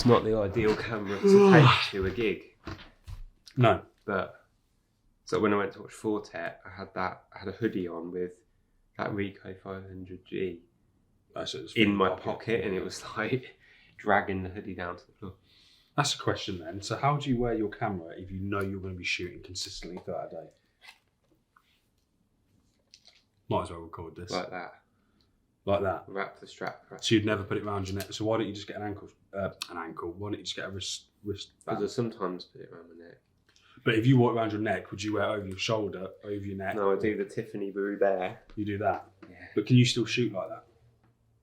not the ideal camera to take to a gig. No. But so when I went to watch Fortet, I had a hoodie on with that Ricoh 500G in my pocket, and it was like dragging the hoodie down to the floor. That's a question then. So how do you wear your camera if you know you're going to be shooting consistently throughout a day? Might as well record this. Like that. Like that? Wrap the strap. So you'd never put it around your neck. So why don't you just get an ankle? Why don't you just get a wrist Because band? I sometimes put it around my neck. But if you walk around your neck, would you wear it over your shoulder, over your neck? No, I do the Tiffany Blue Bear. You do that? Yeah. But can you still shoot like that?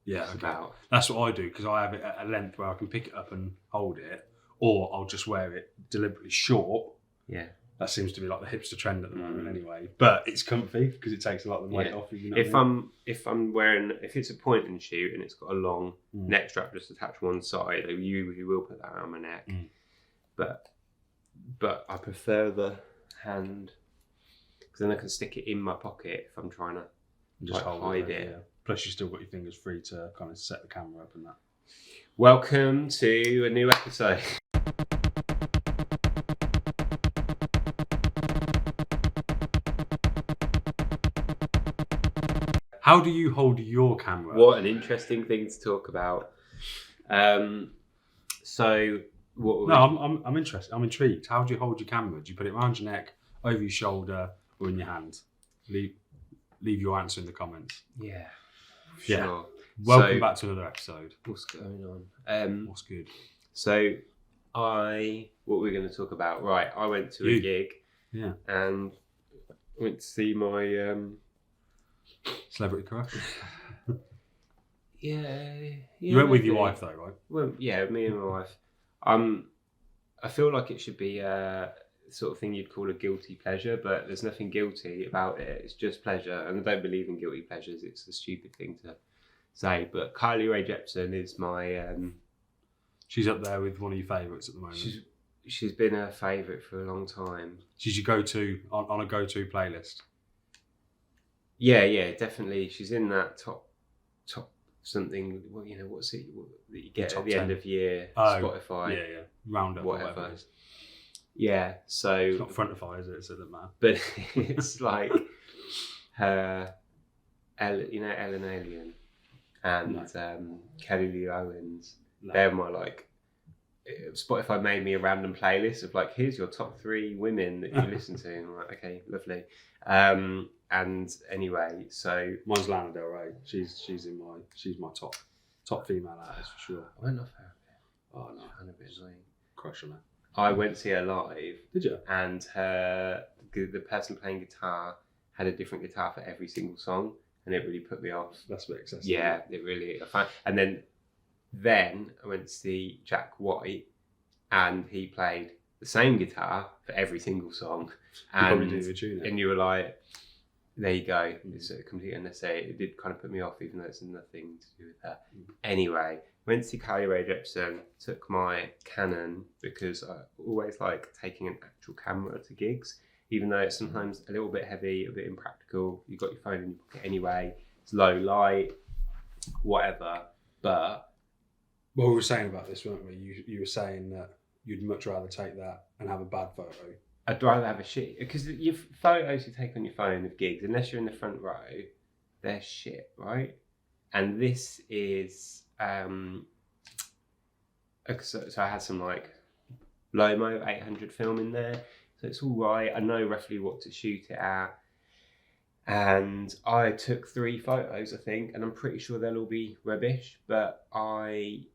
Yeah, okay. About. That's what I do, because I have it at a length where I can pick it up and hold it, or I'll just wear it deliberately short. Yeah. That seems to be like the hipster trend at the moment anyway. But it's comfy because it takes a lot of the weight off. You know if I'm wearing, if it's a point and shoot and it's got a long neck strap just attached to one side, I usually will put that around my neck. But I prefer the hand, because then I can stick it in my pocket if I'm trying to just hide it. Yeah. Plus, you still got your fingers free to kind of set the camera up and that. Welcome to a new episode. How do you hold your camera? What an interesting thing to talk about. So, what? I'm interested. I'm intrigued. How do you hold your camera? Do you put it around your neck, over your shoulder, or in your hand? Leave your answer in the comments. Yeah. Yeah. Sure. Welcome back to another episode. What's going on? What's good? So, what we're going to talk about? Right, I went to a gig. Yeah. And went to see my celebrity crush. Yeah. You went with your wife though, right? Well, yeah, me and my wife. I feel like it should be a sort of thing you'd call a guilty pleasure, but there's nothing guilty about it. It's just pleasure, and I don't believe in guilty pleasures. It's a stupid thing to say. But Carly Rae Jepsen is my. She's up there with one of your favourites at the moment. She's been a favourite for a long time. She's your go-to on a go-to playlist. Yeah, definitely. She's in that top something. Well, you know, what's it that you get at the 10. End of year Spotify? Yeah, roundup, whatever it is. Yeah, so it's not frontify, is it? So that matter. But it's like her, Ellen Alien, and Kelly Lee Owens. No. They're my Spotify made me a random playlist of here's your top 3 women that you listen to, and I'm like, okay, lovely. And anyway, so mine's Lana Del Rey. She's my top female artist for sure. I went off her a bit. Oh no, kind of a bit annoying. Crush on her. I went to see her live. Did you? And the person playing guitar had a different guitar for every single song, and it really put me off. That's a bit excessive. Yeah, it really. And then I went to see Jack White, and he played the same guitar for every single song. And you were like, there you go. It's completely unnecessary. It did kind of put me off, even though it's nothing to do with her. Anyway, went to see Carly Rae Jepsen, took my Canon, because I always like taking an actual camera to gigs, even though it's sometimes a little bit heavy, a bit impractical. You've got your phone in your pocket anyway. It's low light, whatever. But well, we were saying about this, weren't we? You were saying that you'd much rather take that and have a bad photo. I'd rather have a shit, because your photos you take on your phone of gigs, unless you're in the front row, they're shit, right? And this is so I had some Lomo 800 film in there, so it's all right. I know roughly what to shoot it at, and I took 3 photos, I think, and I'm pretty sure they'll all be rubbish, but I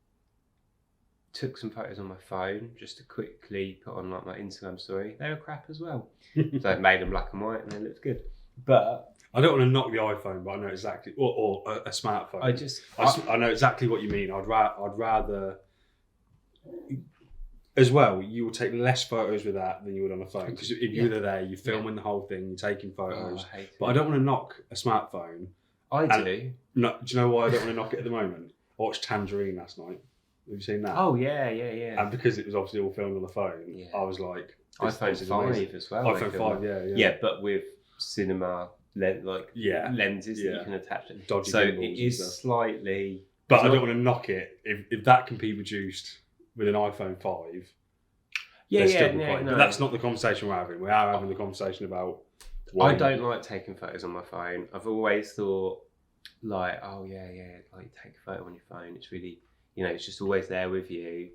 took some photos on my phone just to quickly put on my Instagram story. They were crap as well. So I made them black and white and they looked good. But I don't want to knock the iPhone, but I know exactly, or a smartphone. I know exactly what you mean. I'd rather, as well, you will take less photos with that than you would on a phone, because if you're there, you're filming the whole thing, you're taking photos. But I don't want to knock a smartphone. Do. No, do you know why I don't want to knock it at the moment? I watched Tangerine last night. Have you seen that? Oh, yeah. And because it was obviously all filmed on the phone, I was like... iPhone 5 as well. iPhone 5, yeah. Yeah, but with cinema lenses that you can attach it. Dodgy so gimbals it is slightly... But I don't want to knock it. If that can be reduced with an iPhone 5. No. But that's not the conversation we're having. We are having the conversation about. I don't like taking photos on my phone. I've always thought, like, oh yeah, like take a photo on your phone. It's really, it's just always there with you.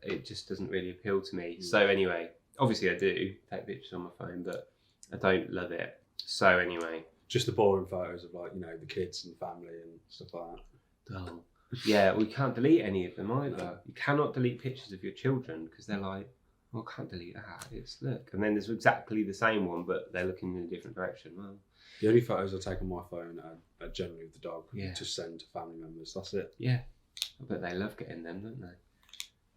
It just doesn't really appeal to me. So anyway, obviously I do take pictures on my phone, but I don't love it. So anyway, just the boring photos of like the kids and family and stuff like that. Oh. Yeah, we can't delete any of them either. No. You cannot delete pictures of your children because they're like, well, I can't delete that. It's look. And then there's exactly the same one, but they're looking in a different direction. Well, the only photos I take on my phone are generally of the dog to send to family members. That's it. Yeah. I bet they love getting them, don't they?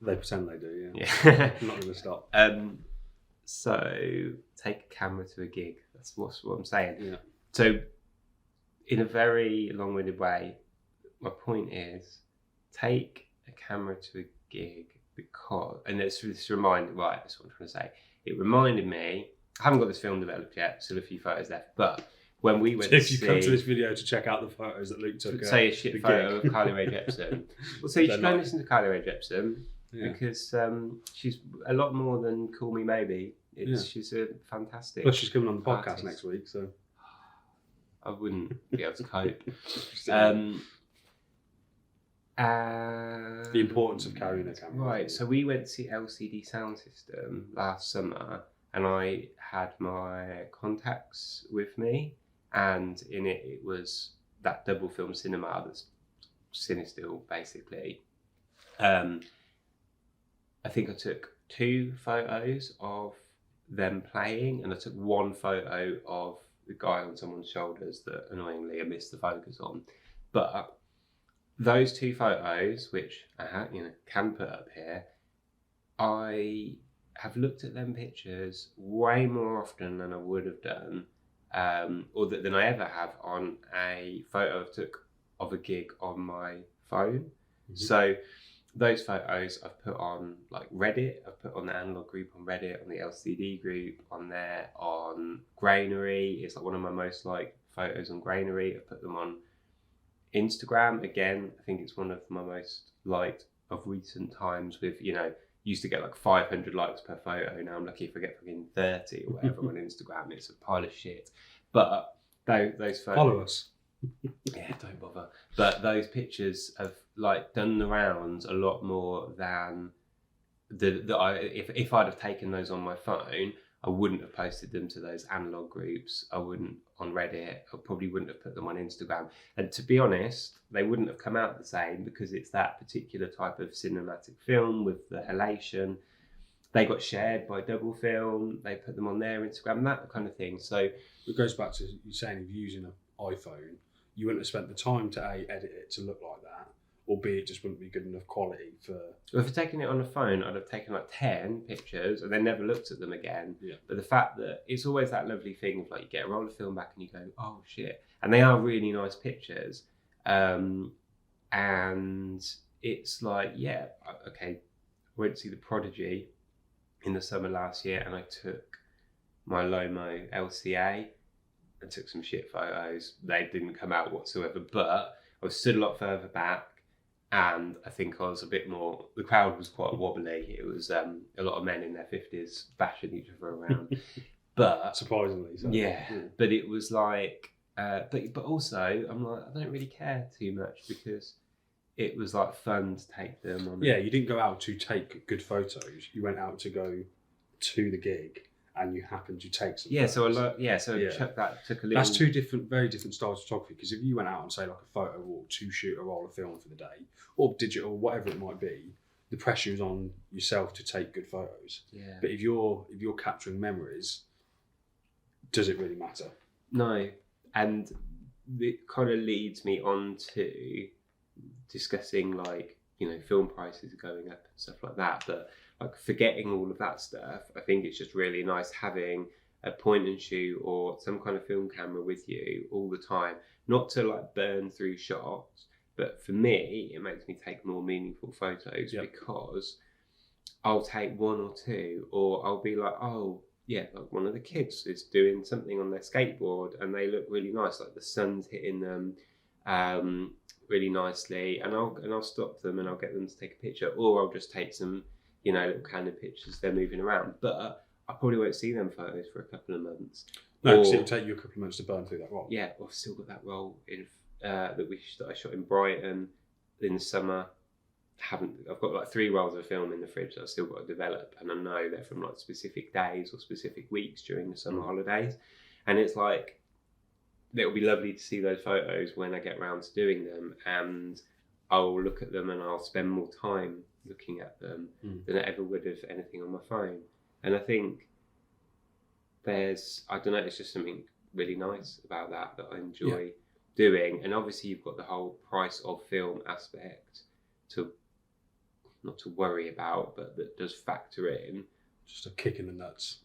They pretend they do, yeah. I'm not going to stop. So, take a camera to a gig. That's what I'm saying. Yeah. So, in a very long-winded way, my point is, take a camera to a gig because, and it's this reminder, right, that's what I'm trying to say. It reminded me, I haven't got this film developed yet, still a few photos left, but when we went if you come to this video to check out the photos that Luke took, say a shit photo of Carly Rae Jepsen. Well, so you should go and listen to Carly Rae Jepsen because she's a lot more than Call Me Maybe. She's a fantastic. Plus, she's coming on the podcast artist. Next week, so I wouldn't be able to cope. The importance of carrying a camera. Right, so we went to see LCD Sound System last summer, and I had my contacts with me, and in it was that double film cinema that's Cinestill, basically. I think I took 2 photos of them playing, and I took 1 photo of the guy on someone's shoulders that annoyingly I missed the focus on. But those 2 photos, which I can put up here, I have looked at them pictures way more often than I would have done, or than I ever have on a photo I took of a gig on my phone. Mm-hmm. So those photos I've put on like Reddit, I've put on the analog group on Reddit, on the LCD group on there, on Granary. It's like one of my most liked photos on Granary. I've put them on Instagram again. I think it's one of my most liked of recent times with, used to get like 500 likes per photo. Now I'm lucky if I get fucking 30 or whatever on Instagram. It's a pile of shit. But those photos... Follow us. Yeah, don't bother. But those pictures have like done the rounds a lot more than if I'd have taken those on my phone, I wouldn't have posted them to those analog groups. I wouldn't on Reddit. I probably wouldn't have put them on Instagram. And to be honest, they wouldn't have come out the same because it's that particular type of cinematic film with the elation. They got shared by Double Film. They put them on their Instagram, that kind of thing. So it goes back to you saying if you're using an iPhone, you wouldn't have spent the time to edit it to look like that, or B, it just wouldn't be good enough quality for... Well, if I'd taken it on a phone, I'd have taken like 10 pictures and then never looked at them again. Yeah. But the fact that it's always that lovely thing of like you get a roll of film back and you go, oh shit. And they are really nice pictures. And it's like, yeah, okay, I went to see The Prodigy in the summer last year and I took my Lomo LCA and took some shit photos. They didn't come out whatsoever, but I was stood a lot further back and I think I was a bit more, the crowd was quite wobbly. It was a lot of men in their 50s bashing each other around. But surprisingly so. Yeah, but it was like, but also I'm like, I don't really care too much because it was like fun to take them on. Yeah, you didn't go out to take good photos. You went out to go to the gig and you happened to take some photos. Took a little... That's 2 very different styles of photography, because if you went out and say like a photo walk to shoot a roll of film for the day, or digital, whatever it might be, the pressure is on yourself to take good photos. Yeah. But if you're capturing memories, does it really matter? No. And it kind of leads me on to discussing like, film prices are going up and stuff like that, but like forgetting all of that stuff, I think it's just really nice having a point and shoot or some kind of film camera with you all the time, not to like burn through shots, but for me it makes me take more meaningful photos. Yep. Because I'll take 1 or 2, or I'll be like, oh yeah, like one of the kids is doing something on their skateboard and they look really nice, like the sun's hitting them, really nicely, and I'll stop them and I'll get them to take a picture, or I'll just take some, little candid pictures. They're moving around, but I probably won't see them photos for a couple of months. No, because it'll take you a couple of months to burn through that roll. Yeah, I've still got that roll in that I shot in Brighton in the summer. I've got like 3 rolls of film in the fridge that I've still got to develop, and I know they're from like specific days or specific weeks during the summer holidays, and it's like it'll be lovely to see those photos when I get around to doing them, and I'll look at them and I'll spend more time looking at them than I ever would of anything on my phone. And I think I don't know, it's just something really nice about that I enjoy doing. And obviously you've got the whole price of film aspect not to worry about, but that does factor in. Just a kick in the nuts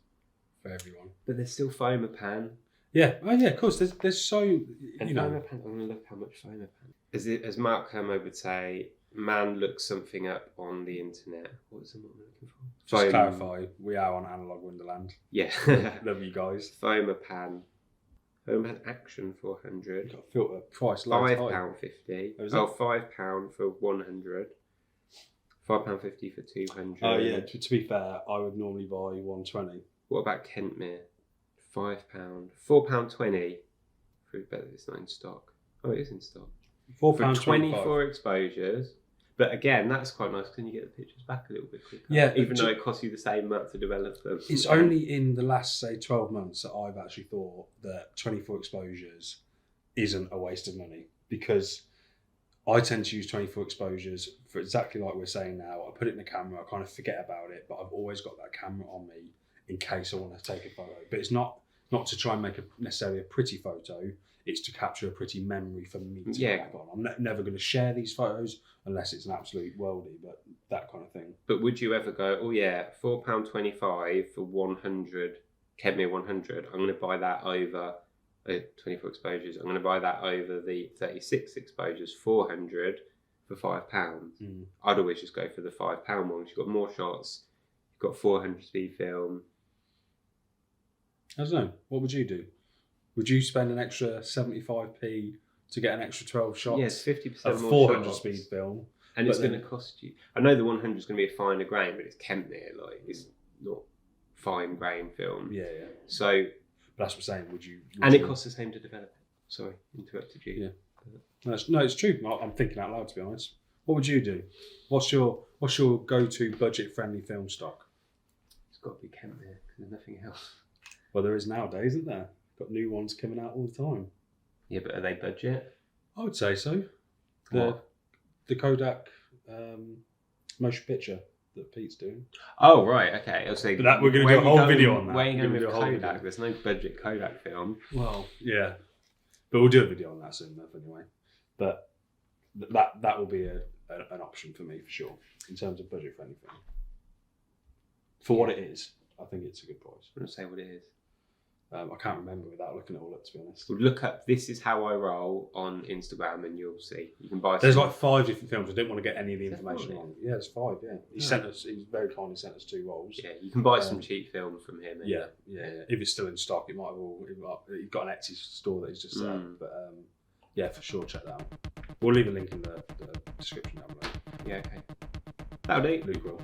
for everyone. But there's still Fomapan. Yeah, oh yeah, of course. There's so Fomapan. I'm going to look how much Fomapan. As Mark Kermode would say, man looks something up on the internet. What was the one I'm looking for? Just clarify, we are on Analog Wonderland. Yeah, love you guys. Fomapan Action 400. You've got a filter price £5.50. £5 for 100. £5.50 for 200. Oh yeah. To be fair, I would normally buy 120. What about Kentmere? £5. £4.20. Bet it's not in stock. Oh, it is in stock. £4 for 24 exposures. But again, that's quite nice because you get the pictures back a little bit quicker. Yeah, even though it costs you the same amount to develop them. It's only in the last, say, 12 months that I've actually thought that 24 exposures isn't a waste of money, because I tend to use 24 exposures for exactly like we're saying now. I put it in the camera, I kind of forget about it, but I've always got that camera on me in case I want to take a photo. But it's not to try and make necessarily a pretty photo. It's to capture a pretty memory for me to go back on. I'm never going to share these photos unless it's an absolute worldie, but that kind of thing. But would you ever go, oh yeah, £4.25 for 100, Kentmere 100, I'm going to buy that over 24 exposures, I'm going to buy that over the 36 exposures, 400 for £5. I'd always just go for the £5 one. You've got more shots, you've got 400 speed film. I don't know. What would you do? Would you spend an extra 75p to get an extra 12 shots? Yes, 50% more 400 shots. speed film. And it's going to cost you. I know the 100 is going to be a finer grain, but it's Kentmere, like it's not fine grain film. Yeah. So, but that's what I'm saying. Would you? It costs the same to develop it. Sorry, interrupted you. Yeah. No, it's true. I'm thinking out loud, to be honest. What would you do? What's your go-to budget-friendly film stock? It's got to be Kentmere because there's nothing else. Well, there is nowadays, isn't there? Got new ones coming out all the time. Yeah, but are they budget? I would say so. The Kodak motion picture that Pete's doing. Oh right, okay. I was saying, but that we're going to do a whole video on that. Where are you going to do Kodak? There's no budget Kodak film. Well, yeah, but we'll do a video on that soon enough anyway. But that will be an option for me for sure in terms of budget friendly film. For what it is, I think it's a good price. I'm going to say what it is. I can't remember without looking it all up, to be honest. Look up "This Is How I Roll" on Instagram and you'll see. You can buy. There's like 5 different films. I didn't want to get any of the information on. Yeah, there's 5. Yeah, he very kindly sent us 2 rolls. Yeah, you can buy some cheap film from him. Yeah. If it's still in stock, it might have he's got an Etsy store that he's just set up. But yeah, for sure, check that out. We'll leave a link in the description down below. Yeah, okay. That'll do. Luke will.